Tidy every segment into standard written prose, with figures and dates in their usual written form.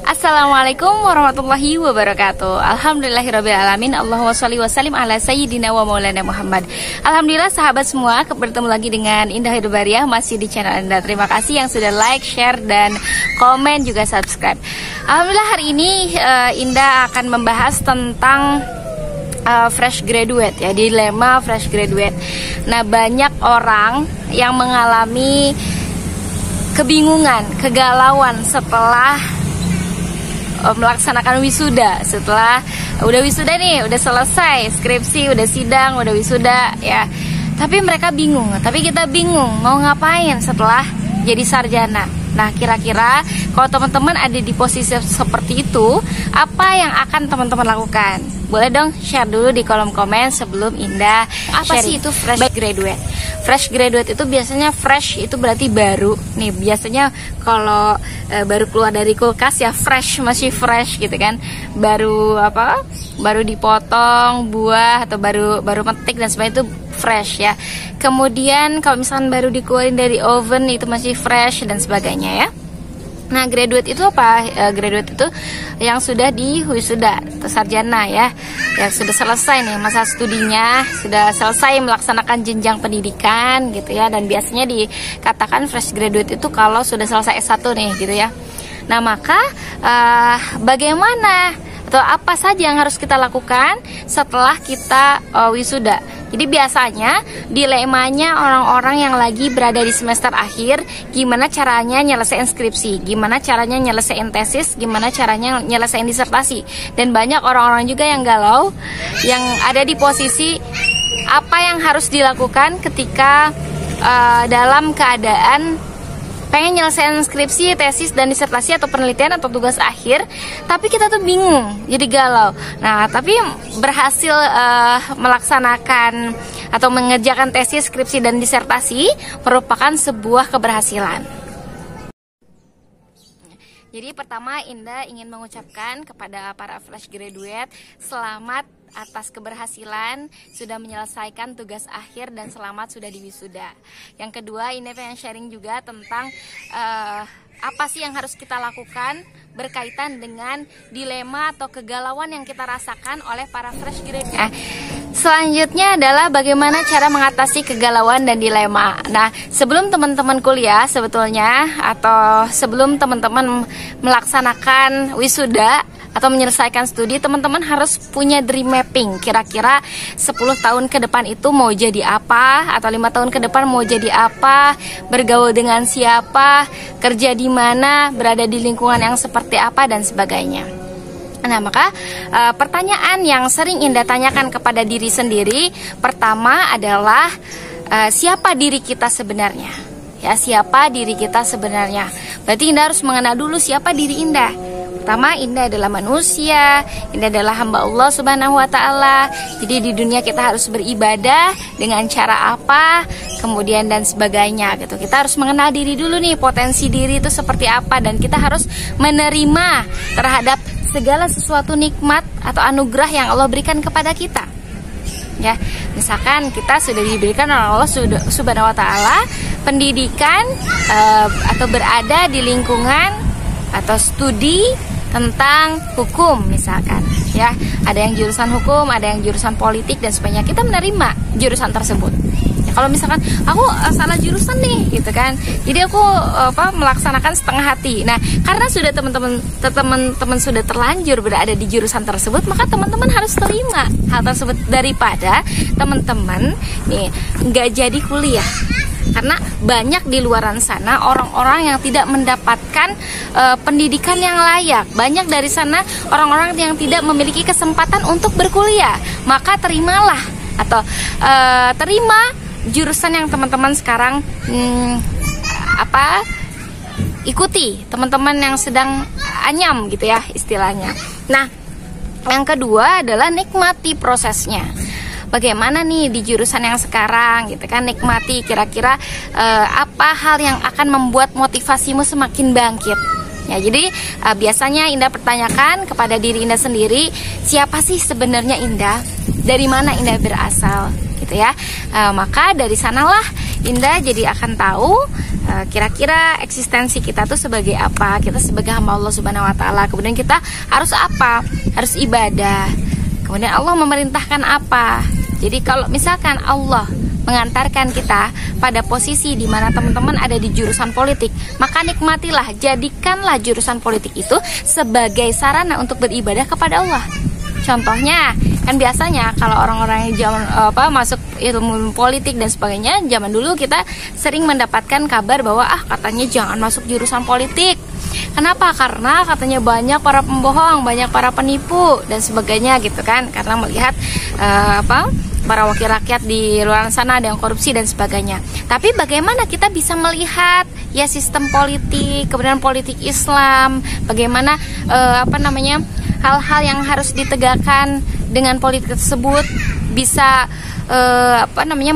Assalamualaikum warahmatullahi wabarakatuh. Alhamdulillahirrabbilalamin. Allahumma sholli wa sallim ala sayyidina wa maulana Muhammad. Alhamdulillah sahabat semua, bertemu lagi dengan Indah Hidayah masih di channel Anda. Terima kasih yang sudah like, share, dan komen juga subscribe. Alhamdulillah hari ini Indah akan membahas tentang fresh graduate ya, dilema fresh graduate. Nah, banyak orang yang mengalami kebingungan, kegalauan setelah melaksanakan wisuda. Setelah udah wisuda nih, udah selesai skripsi, udah sidang, udah wisuda ya. Tapi mereka bingung, tapi kita bingung mau ngapain setelah jadi sarjana. Nah, kira-kira kalau teman-teman ada di posisi seperti itu, apa yang akan teman-teman lakukan? Boleh dong share dulu di kolom komen sebelum Indah apa sharing. Sih itu fresh graduate? Fresh graduate itu biasanya fresh itu berarti baru. Nih, biasanya kalau baru keluar dari kulkas ya fresh, masih fresh gitu kan. Baru apa? Baru dipotong buah atau baru metik dan sebagainya, itu fresh ya. Kemudian kalau misalkan baru dikeluarin dari oven itu masih fresh dan sebagainya ya. Nah, graduate itu apa? Graduate itu yang sudah di wisuda, sarjana ya, yang sudah selesai nih masa studinya, sudah selesai melaksanakan jenjang pendidikan gitu ya. Dan biasanya dikatakan fresh graduate itu kalau sudah selesai S1 nih gitu ya. Nah, maka bagaimana atau apa saja yang harus kita lakukan setelah kita wisuda? Jadi biasanya dilemanya orang-orang yang lagi berada di semester akhir, gimana caranya nyelesain skripsi, gimana caranya nyelesain tesis, gimana caranya nyelesain disertasi. Dan banyak orang-orang juga yang galau, yang ada di posisi apa yang harus dilakukan ketika dalam keadaan pengen nyelesain skripsi, tesis, dan disertasi atau penelitian atau tugas akhir, tapi kita tuh bingung, jadi galau. Nah, tapi berhasil melaksanakan atau mengerjakan tesis, skripsi, dan disertasi merupakan sebuah keberhasilan. Jadi pertama, Indah ingin mengucapkan kepada para fresh graduate selamat atas keberhasilan sudah menyelesaikan tugas akhir dan selamat sudah diwisuda. Yang kedua, Indah pengen sharing juga tentang apa sih yang harus kita lakukan berkaitan dengan dilema atau kegalauan yang kita rasakan oleh para fresh graduate. Selanjutnya adalah bagaimana cara mengatasi kegalauan dan dilema. Nah, sebelum teman-teman kuliah sebetulnya atau sebelum teman-teman melaksanakan wisuda atau menyelesaikan studi, teman-teman harus punya dream mapping. Kira-kira 10 tahun ke depan itu mau jadi apa, atau 5 tahun ke depan mau jadi apa, bergaul dengan siapa, kerja di mana, berada di lingkungan yang seperti apa, dan sebagainya. Nah, maka pertanyaan yang sering Indah tanyakan kepada diri sendiri pertama adalah siapa diri kita sebenarnya? Ya, siapa diri kita sebenarnya? Berarti Indah harus mengenal dulu siapa diri Indah. Pertama, Indah adalah manusia, Indah adalah hamba Allah Subhanahu wa Ta'ala. Jadi di dunia kita harus beribadah dengan cara apa, kemudian dan sebagainya gitu. Kita harus mengenal diri dulu nih, potensi diri itu seperti apa, dan kita harus menerima terhadap segala sesuatu nikmat atau anugerah yang Allah berikan kepada kita. Ya, misalkan kita sudah diberikan oleh Allah Subhanahu wa Ta'ala pendidikan atau berada di lingkungan atau studi tentang hukum misalkan ya, ada yang jurusan hukum, ada yang jurusan politik dan sebagainya. Kita menerima jurusan tersebut. Ya, kalau misalkan aku salah jurusan nih gitu kan, jadi aku melaksanakan setengah hati. Nah, karena sudah teman-teman sudah terlanjur berada di jurusan tersebut, maka teman-teman harus terima hal tersebut daripada teman-teman nih nggak jadi kuliah. Karena banyak di luaran sana orang-orang yang tidak mendapatkan pendidikan yang layak. Banyak dari sana orang-orang yang tidak memiliki kesempatan untuk berkuliah. Maka terimalah atau terima jurusan yang teman-teman sekarang ikuti. Teman-teman yang sedang anyam gitu ya istilahnya. Nah, yang kedua adalah nikmati prosesnya. Bagaimana nih di jurusan yang sekarang gitu kan, nikmati kira-kira apa hal yang akan membuat motivasimu semakin bangkit Ya, jadi biasanya Indah pertanyakan kepada diri Indah sendiri, siapa sih sebenarnya Indah? Dari mana Indah berasal? Gitu ya. Maka dari sanalah Indah jadi akan tahu kira-kira eksistensi kita tuh sebagai apa. Kita sebagai hamba Allah Subhanahu wa taala. Kemudian kita harus apa? Harus ibadah. Kemudian Allah memerintahkan apa? Jadi kalau misalkan Allah mengantarkan kita pada posisi di mana teman-teman ada di jurusan politik, maka nikmatilah, jadikanlah jurusan politik itu sebagai sarana untuk beribadah kepada Allah. Contohnya, kan biasanya kalau orang-orang yang masuk ilmu politik dan sebagainya, zaman dulu kita sering mendapatkan kabar bahwa katanya jangan masuk jurusan politik. Kenapa? Karena katanya banyak para pembohong, banyak para penipu dan sebagainya gitu kan. Karena melihat para wakil rakyat di luar sana ada yang korupsi dan sebagainya. Tapi bagaimana kita bisa melihat ya sistem politik, kemudian politik Islam, bagaimana hal-hal yang harus ditegakkan dengan politik tersebut bisa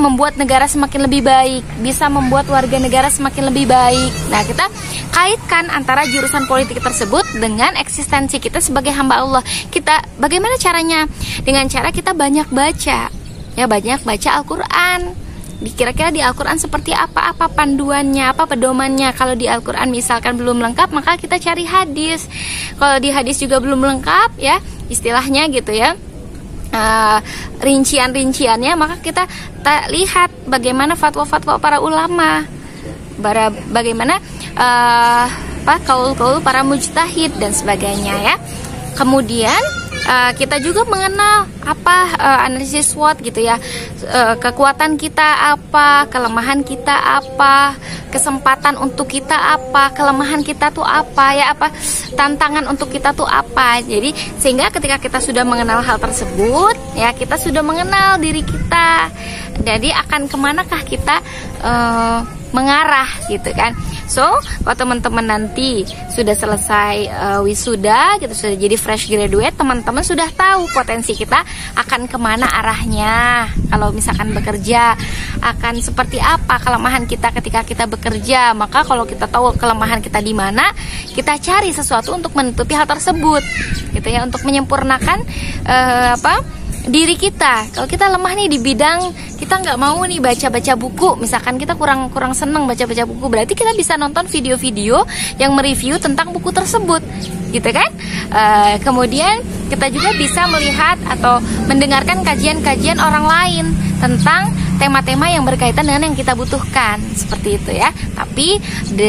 membuat negara semakin lebih baik, bisa membuat warga negara semakin lebih baik. Nah, kita kaitkan antara jurusan politik tersebut dengan eksistensi kita sebagai hamba Allah. Kita bagaimana caranya? Dengan cara kita banyak baca. Ya, banyak baca Al-Quran. Kira-kira di Al-Quran seperti apa panduannya, apa pedomannya. Kalau di Al-Quran misalkan belum lengkap, maka kita cari hadis. Kalau di hadis juga belum lengkap, ya istilahnya gitu ya, rincian-rinciannya, maka kita lihat bagaimana fatwa-fatwa para ulama, bagaimana kaul-kaul para mujtahid dan sebagainya ya. Kemudian kita juga mengenal analisis SWOT gitu ya, kekuatan kita apa, kelemahan kita apa, kesempatan untuk kita apa, kelemahan kita tuh apa ya, tantangan untuk kita tuh apa. Jadi sehingga ketika kita sudah mengenal hal tersebut ya, kita sudah mengenal diri kita, jadi akan kemanakah kita mengarah gitu kan. So, kalau teman-teman nanti sudah selesai wisuda gitu, sudah jadi fresh graduate, teman-teman sudah tahu potensi kita akan kemana arahnya. Kalau misalkan bekerja akan seperti apa kelemahan kita ketika kita bekerja, maka kalau kita tahu kelemahan kita di mana, kita cari sesuatu untuk menutupi hal tersebut gitu ya, untuk menyempurnakan diri kita. Kalau kita lemah nih di bidang, kita nggak mau nih baca-baca buku, misalkan kita kurang seneng baca-baca buku, berarti kita bisa nonton video-video yang mereview tentang buku tersebut gitu kan. Kemudian kita juga bisa melihat atau mendengarkan kajian-kajian orang lain tentang tema-tema yang berkaitan dengan yang kita butuhkan, seperti itu ya. Tapi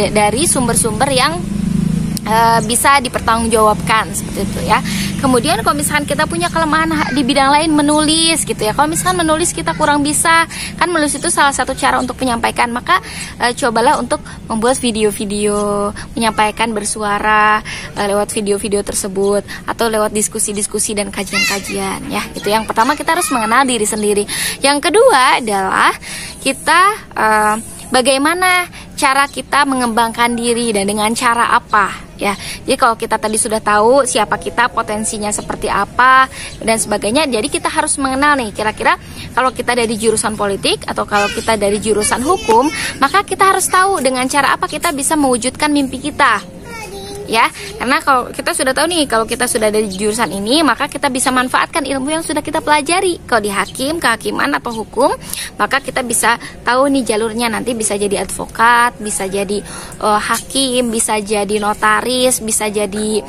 dari sumber-sumber yang bisa dipertanggungjawabkan, seperti itu ya. Kemudian kalau misalkan kita punya kelemahan di bidang lain, menulis gitu ya. Kalau misalkan menulis kita kurang bisa, kan menulis itu salah satu cara untuk menyampaikan, maka cobalah untuk membuat video-video, menyampaikan bersuara lewat video-video tersebut, atau lewat diskusi-diskusi dan kajian-kajian ya. Itu yang pertama, kita harus mengenal diri sendiri. Yang kedua adalah kita bagaimana cara kita mengembangkan diri dan dengan cara apa ya. Jadi kalau kita tadi sudah tahu siapa kita, potensinya seperti apa dan sebagainya, jadi kita harus mengenal nih, kira-kira kalau kita dari jurusan politik atau kalau kita dari jurusan hukum, maka kita harus tahu dengan cara apa kita bisa mewujudkan mimpi kita ya. Karena kalau kita sudah tahu nih, kalau kita sudah dari jurusan ini, maka kita bisa manfaatkan ilmu yang sudah kita pelajari. Kalau di kehakiman atau hukum, maka kita bisa tahu nih jalurnya, nanti bisa jadi advokat, bisa jadi hakim, bisa jadi notaris, bisa jadi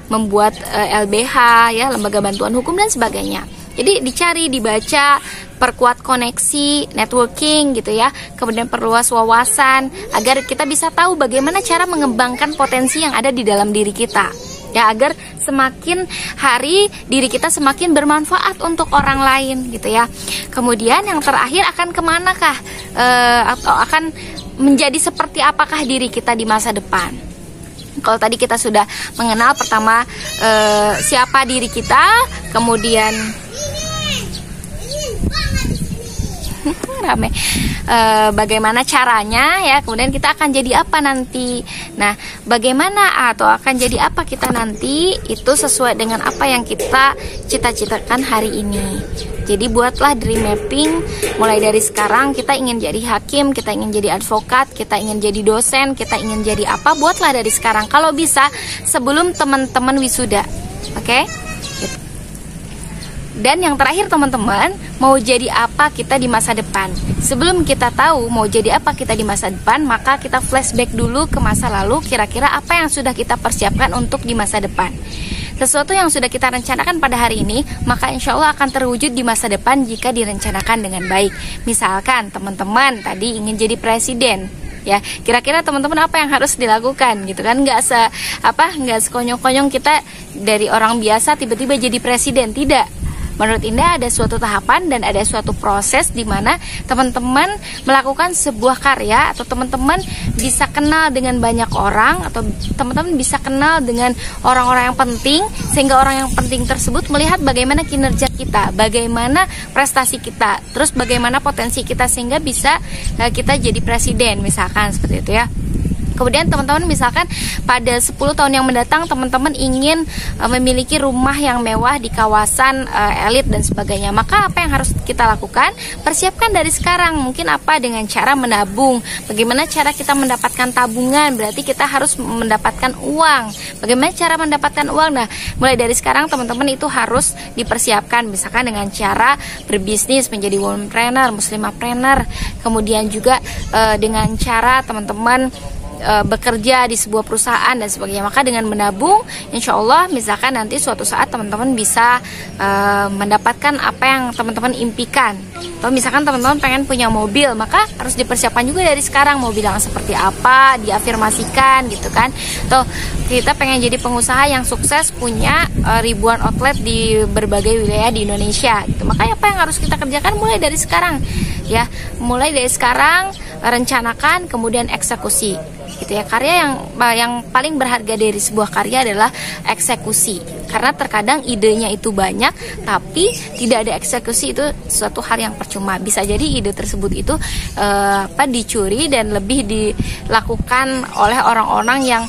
membuat LBH ya, lembaga bantuan hukum dan sebagainya. Jadi dicari, dibaca, perkuat koneksi, networking gitu ya. Kemudian perluas wawasan agar kita bisa tahu bagaimana cara mengembangkan potensi yang ada di dalam diri kita. Ya, agar semakin hari diri kita semakin bermanfaat untuk orang lain gitu ya. Kemudian yang terakhir, akan kemanakah atau akan menjadi seperti apakah diri kita di masa depan. Kalau tadi kita sudah mengenal pertama siapa diri kita, kemudian rame. Bagaimana caranya ya, kemudian kita akan jadi apa nanti. Nah, bagaimana atau akan jadi apa kita nanti itu sesuai dengan apa yang kita cita-citakan hari ini. Jadi buatlah dream mapping mulai dari sekarang. Kita ingin jadi hakim, kita ingin jadi advokat, kita ingin jadi dosen, kita ingin jadi apa, buatlah dari sekarang. Kalau bisa sebelum teman-teman wisuda. Oke? Dan yang terakhir teman-teman, mau jadi apa kita di masa depan. Sebelum kita tahu mau jadi apa kita di masa depan, maka kita flashback dulu ke masa lalu, kira-kira apa yang sudah kita persiapkan untuk di masa depan. Sesuatu yang sudah kita rencanakan pada hari ini, maka insya Allah akan terwujud di masa depan jika direncanakan dengan baik. Misalkan teman-teman tadi ingin jadi presiden, ya kira-kira teman-teman apa yang harus dilakukan gitu kan? Nggak sekonyong-konyong kita dari orang biasa tiba-tiba jadi presiden, tidak. Menurut Indah ada suatu tahapan dan ada suatu proses di mana teman-teman melakukan sebuah karya, atau teman-teman bisa kenal dengan banyak orang, atau teman-teman bisa kenal dengan orang-orang yang penting, sehingga orang yang penting tersebut melihat bagaimana kinerja kita, bagaimana prestasi kita, terus bagaimana potensi kita sehingga bisa kita jadi presiden misalkan seperti itu ya. Kemudian teman-teman misalkan pada 10 tahun yang mendatang teman-teman ingin memiliki rumah yang mewah di kawasan elit dan sebagainya. Maka apa yang harus kita lakukan? Persiapkan dari sekarang. Mungkin apa? Dengan cara menabung. Bagaimana cara kita mendapatkan tabungan? Berarti kita harus mendapatkan uang. Bagaimana cara mendapatkan uang? Nah, mulai dari sekarang teman-teman itu harus dipersiapkan. Misalkan dengan cara berbisnis, menjadi womanpreneur, muslimahpreneur. Kemudian juga dengan cara teman-teman bekerja di sebuah perusahaan dan sebagainya. Maka dengan menabung, insya Allah misalkan nanti suatu saat teman-teman bisa mendapatkan apa yang teman-teman impikan. Atau misalkan teman-teman pengen punya mobil, maka harus dipersiapkan juga dari sekarang mobil yang seperti apa, diafirmasikan gitu kan. Atau kita pengen jadi pengusaha yang sukses, punya ribuan outlet di berbagai wilayah di Indonesia gitu. Makanya apa yang harus kita kerjakan mulai dari sekarang ya. Mulai dari sekarang rencanakan, kemudian eksekusi gitu ya. Karya yang paling berharga dari sebuah karya adalah eksekusi, karena terkadang idenya itu banyak tapi tidak ada eksekusi, itu suatu hal yang percuma. Bisa jadi ide tersebut itu dicuri dan lebih dilakukan oleh orang-orang yang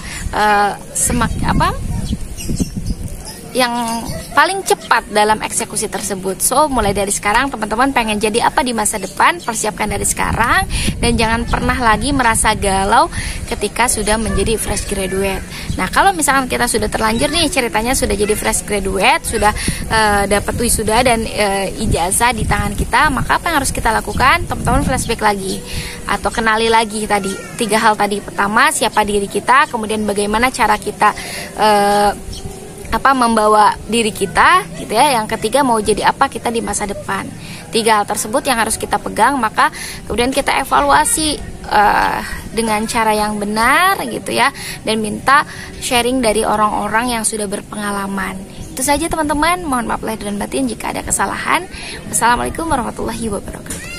yang paling cepat dalam eksekusi tersebut. So, mulai dari sekarang teman-teman pengen jadi apa di masa depan, persiapkan dari sekarang. Dan jangan pernah lagi merasa galau ketika sudah menjadi fresh graduate. Nah, kalau misalkan kita sudah terlanjur nih ceritanya, sudah jadi fresh graduate, sudah dapat wisuda dan ijazah di tangan kita, maka apa yang harus kita lakukan? Teman-teman flashback lagi atau kenali lagi tadi 3 hal tadi. Pertama, siapa diri kita, kemudian bagaimana cara kita membawa diri kita gitu ya. Yang ketiga, mau jadi apa kita di masa depan. 3 hal tersebut yang harus kita pegang, maka kemudian kita evaluasi dengan cara yang benar gitu ya, dan minta sharing dari orang-orang yang sudah berpengalaman. Itu saja teman-teman, mohon maaf lahir dan batin jika ada kesalahan. Wassalamualaikum warahmatullahi wabarakatuh.